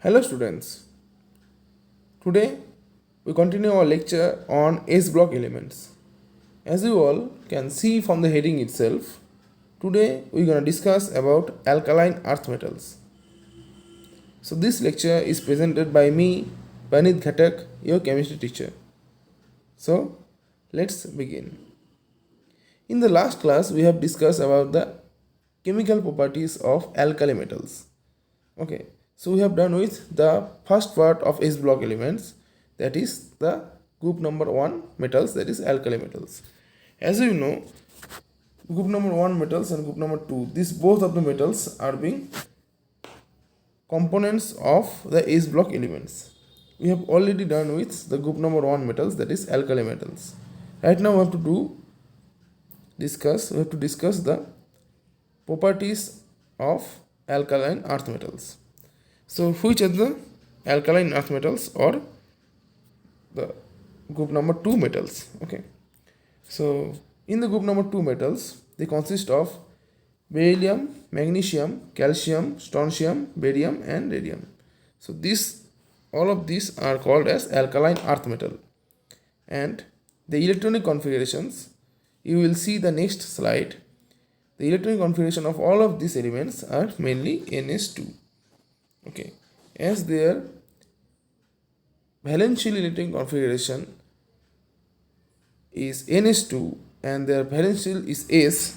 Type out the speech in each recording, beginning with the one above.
Hello students, today we continue our lecture on S block elements. As you all can see from the heading itself, today we are going to discuss about alkaline earth metals. So this lecture is presented by me, Panit Ghatak, your chemistry teacher. So let's begin. In the last class we have discussed about the chemical properties of alkali metals. Okay, so we have done with the first part of S block elements, that is the group number 1 metals, that is alkali metals. As you know, group number 1 metals and group number 2, these both of the metals are being components of the S block elements. We have already done with the group number 1 metals, that is alkali metals. Right now we have to discuss the properties of alkaline earth metals. So which are the alkaline earth metals or the group number 2 metals? Okay, so in the group number 2 metals, they consist of beryllium, magnesium, calcium, strontium, barium and radium. So all of these are called as alkaline earth metal. And the electronic configurations, you will see the next slide. The electronic configuration of all of these elements are mainly NS2. Okay, as their valential electronic configuration is NS2 and their valential is S,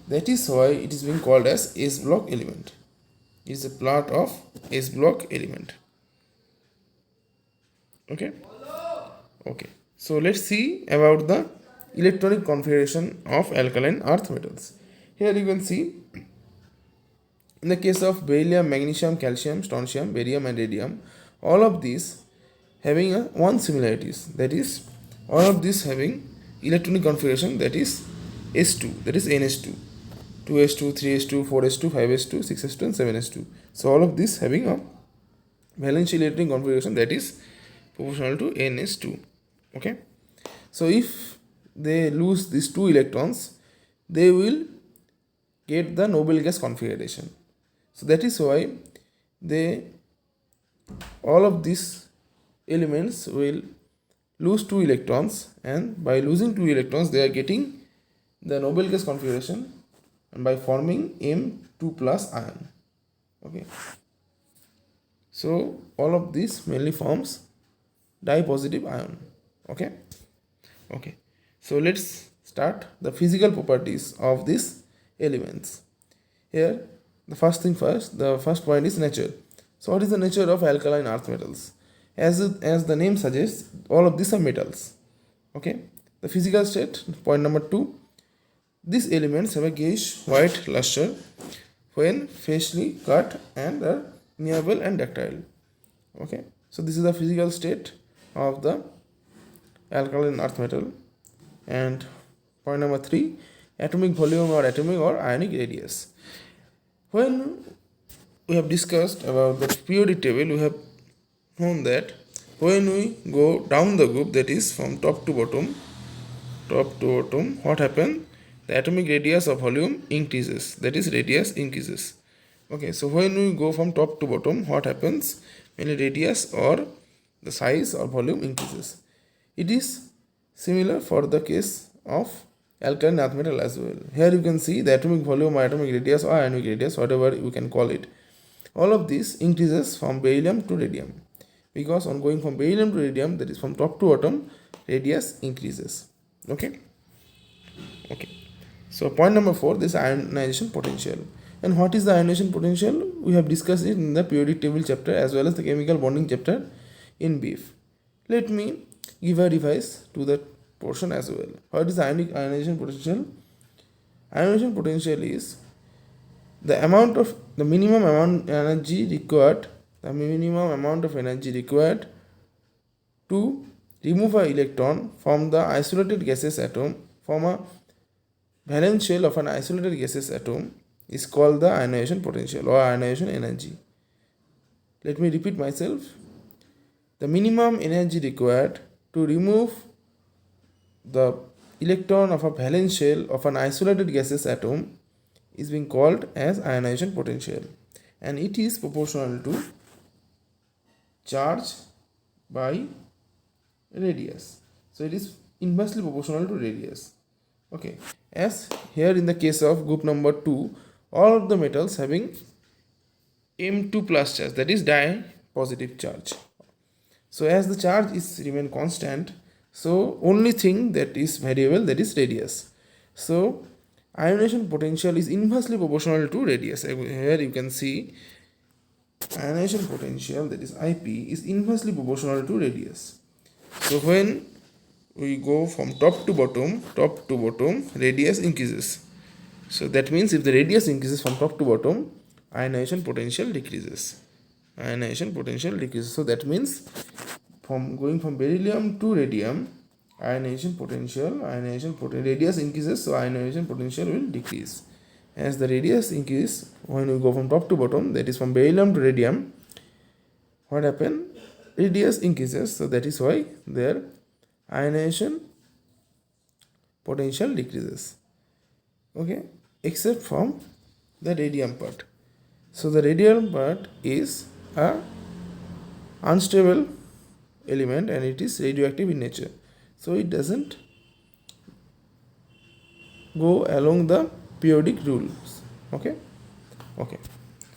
that is why it is being called as S block element. It is a part of S block element. Okay, so let's see about the electronic configuration of alkaline earth metals. Here you can see, in the case of beryllium, magnesium, calcium, strontium, barium and radium, all of these having one similarities, that is all of these having electronic configuration, that is S2, that is NS2, 2s2, 3s2, 4s2, 5s2, 6s2 and 7s2. So all of these having a valence electronic configuration that is proportional to NS2. Okay, so if they lose these 2 electrons, they will get the noble gas configuration. So that is why all of these elements will lose 2 electrons, and by losing 2 electrons they are getting the noble gas configuration and by forming M2 plus ion. Okay, so all of this mainly forms dipositive ion. Okay, so let's start the physical properties of these elements. Here the first point is nature. So what is the nature of alkaline earth metals? As the name suggests, all of these are metals. Okay, the physical state, point number 2, these elements have a grayish white luster when freshly cut and are malleable and ductile. Okay, so this is the physical state of the alkaline earth metal. And point number 3, atomic volume or atomic or ionic radius. When we have discussed about the periodic table, we have known that when we go down the group, that is from top to bottom, what happens? The atomic radius of volume increases, that is radius increases. Okay, so when we go from top to bottom, what happens? Mainly radius or the size or volume increases. It is similar for the case of alkaline earth metal as well. Here you can see the atomic volume or atomic radius or ionic radius, whatever you can call it. All of this increases from beryllium to radium, because on going from beryllium to radium, that is from top to bottom, radius increases. Okay. So point number 4, this ionization potential. And what is the ionization potential? We have discussed it in the periodic table chapter as well as the chemical bonding chapter in brief. Let me give a revise to that portion as well. What is the ionization potential? Ionization potential is the minimum amount of energy required to remove an electron from the isolated gaseous atom from a valence shell of an isolated gaseous atom is called the ionization potential or ionization energy. Let me repeat myself. The minimum energy required to remove the electron of a valence shell of an isolated gaseous atom is being called as ionization potential, and it is proportional to charge by radius. So it is inversely proportional to radius. Okay, as here in the case of group number 2, all of the metals having M2 plus charge, that is positive charge. So as the charge is remain constant, so only thing that is variable, that is radius. So ionization potential is inversely proportional to radius. Here you can see ionization potential, that is IP, is inversely proportional to radius. So when we go from top to bottom, radius increases. So that means if the radius increases from top to bottom, ionization potential decreases. So that means from going from beryllium to radium, radius increases, so ionization potential will decrease. As the radius increases, when we go from top to bottom, that is from beryllium to radium, what happen? Radius increases, so that is why their ionization potential decreases. Okay, except from the radium part. So the radium part is a unstable element and it is radioactive in nature, so it doesn't go along the periodic rules. Okay.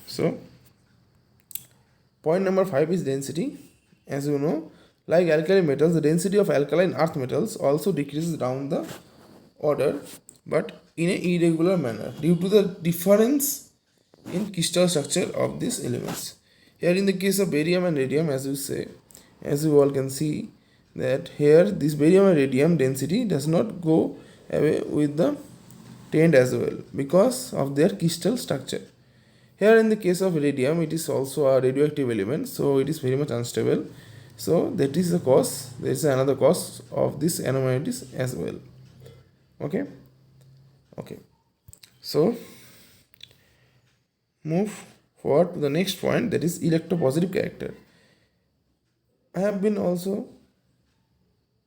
So point number 5 is density. As you know, like alkali metals, the density of alkaline earth metals also decreases down the order, but in an irregular manner due to the difference in crystal structure of these elements. Here in the case of barium and radium, as you all can see, that here this barium and radium density does not go away with the trend as well because of their crystal structure. Here in the case of radium, it is also a radioactive element, so it is very much unstable. So that is the cause. There is another cause of this anomalies as well. Okay. So move forward to the next point, that is electropositive character. I have been also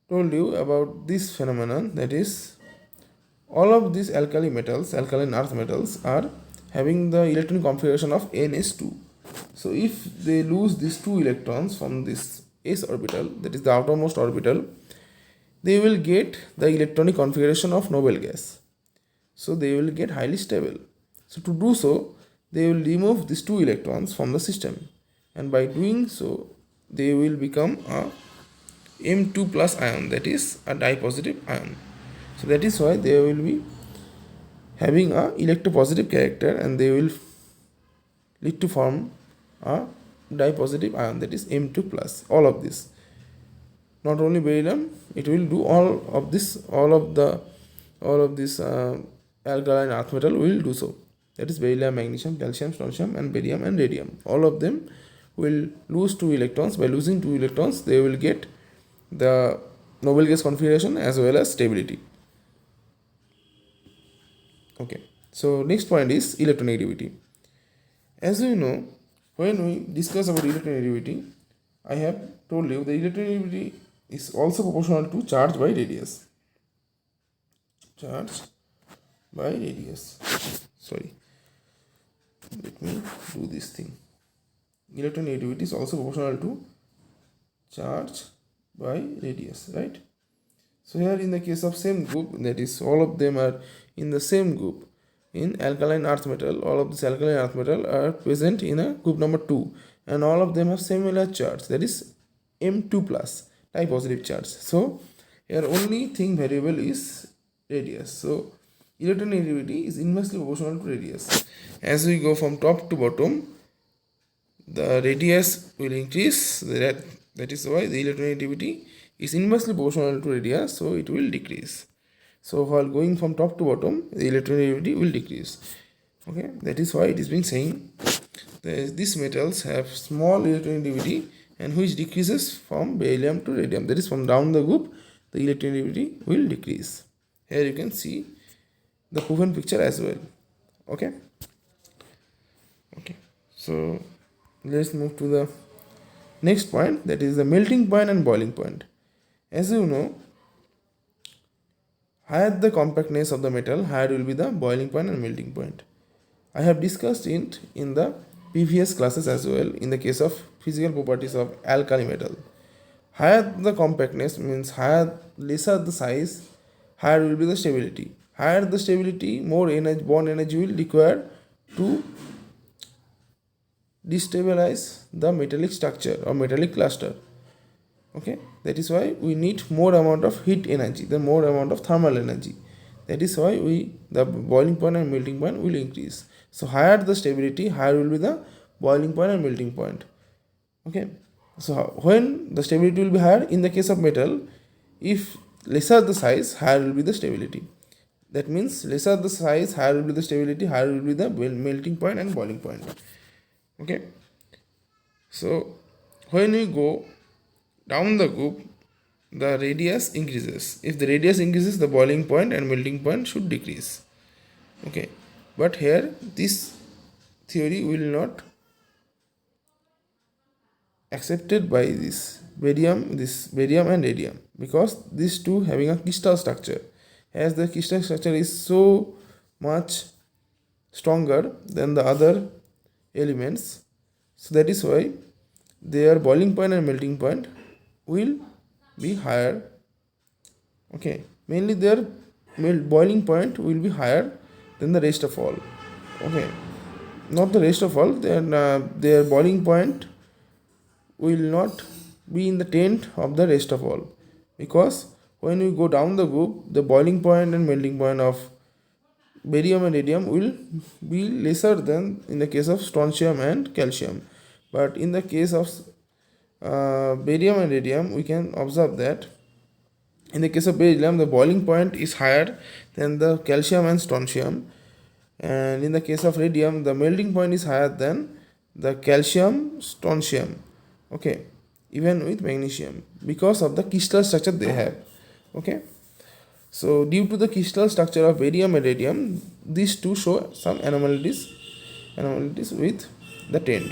told you about this phenomenon, that is all of these alkali metals, alkaline earth metals, are having the electron configuration of ns2. So if they lose these 2 electrons from this s orbital, that is the outermost orbital, they will get the electronic configuration of noble gas. So they will get highly stable. So to do so, they will remove these 2 electrons from the system, and by doing so, they will become a M2 plus ion, that is a dipositive ion. So that is why they will be having a electropositive character and they will lead to form a dipositive ion, that is M2 plus. All of this, not only beryllium, it will do all of this, all of this alkaline earth metal will do so. That is beryllium, magnesium, calcium, strontium, and barium and radium. All of them will lose 2 electrons. By losing 2 electrons, they will get the noble gas configuration as well as stability. Okay. So next point is electronegativity. As you know, when we discuss about electronegativity, I have told you the electronegativity is also proportional to charge by radius. Sorry. Let me do this thing. Electronegativity is also proportional to charge by radius, right? So here in the case of same group, that is all of them are in the same group. In alkaline earth metal, all of this alkaline earth metal are present in a group number 2, and all of them have similar charge, that is M2 plus positive charge. So here only thing variable is radius. So electronegativity is inversely proportional to radius. As we go from top to bottom, the radius will increase. That is why the electronegativity is inversely proportional to radius, so it will decrease. So while going from top to bottom, the electronegativity will decrease. Okay, that is why it is being saying that these metals have small electronegativity and which decreases from beryllium to radium. That is from down the group, the electronegativity will decrease. Here you can see the proven picture as well. Okay. So let's move to the next point, that is the melting point and boiling point. As you know, higher the compactness of the metal, higher will be the boiling point and melting point. I have discussed it in the previous classes as well in the case of physical properties of alkali metal. Higher the compactness means higher, lesser the size, higher will be the stability. Higher the stability, more energy, bond energy will require to destabilize the metallic structure or metallic cluster. Okay, that is why we need more amount of heat energy, the more amount of thermal energy. That is why the boiling point and melting point will increase. So higher the stability, higher will be the boiling point and melting point. Okay, so when the stability will be higher in the case of metal, if lesser the size, higher will be the stability. That means lesser the size, higher will be the stability, higher will be the melting point and boiling point. Okay, so when we go down the group, the radius increases. If the radius increases, the boiling point and melting point should decrease. Okay, but here this theory will not accepted by this barium and radium, because these two having a crystal structure. As the crystal structure is so much stronger than the other elements, so that is why their boiling point and melting point will be higher. Okay, mainly their boiling point will be higher than the rest of all. Okay, not the rest of all, then their boiling point will not be in the tent of the rest of all, because when we go down the group, the boiling point and melting point of barium and radium will be lesser than in the case of strontium and calcium. But in the case of barium and radium, we can observe that in the case of barium, the boiling point is higher than the calcium and strontium, and in the case of radium, the melting point is higher than the calcium, strontium. Okay, even with magnesium, because of the crystal structure they have. Okay, so due to the crystal structure of barium and radium, these two show some anomalies with the tent.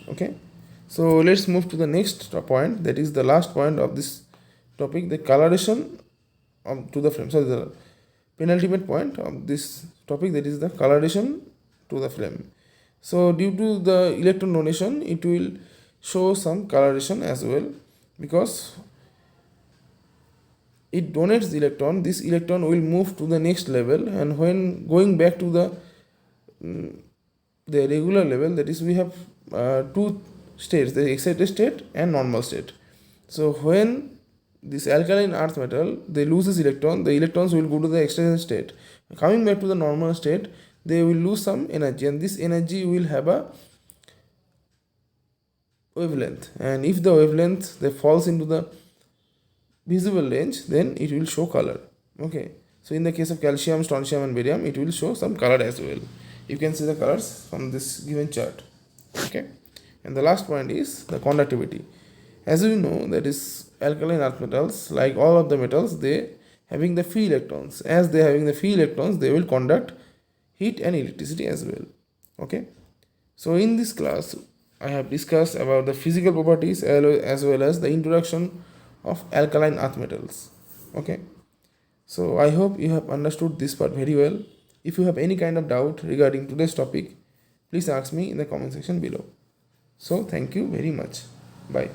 Okay, so let's move to the next point, that is the last point of this topic, the coloration to the flame. So the penultimate point of this topic, that is the coloration to the flame. So due to the electron donation, it will show some coloration as well, because it donates the electron. This electron will move to the next level, and when going back to the regular level, that is we have two states, the excited state and normal state. So when this alkaline earth metal, they loses electron, the electrons will go to the excited state. Coming back to the normal state, they will lose some energy, and this energy will have a wavelength, and if the wavelength they falls into the visible range, then it will show color. Okay, so in the case of calcium, strontium and barium, it will show some color as well. You can see the colors from this given chart. Okay, and the last point is the conductivity. As we know, that is alkaline earth metals, like all of the metals, they having the free electrons. As they having the free electrons, they will conduct heat and electricity as well. Okay, so in this class I have discussed about the physical properties as well as the introduction of alkaline earth metals. Okay, so I hope you have understood this part very well. If you have any kind of doubt regarding today's topic, please ask me in the comment section below. So thank you very much. Bye.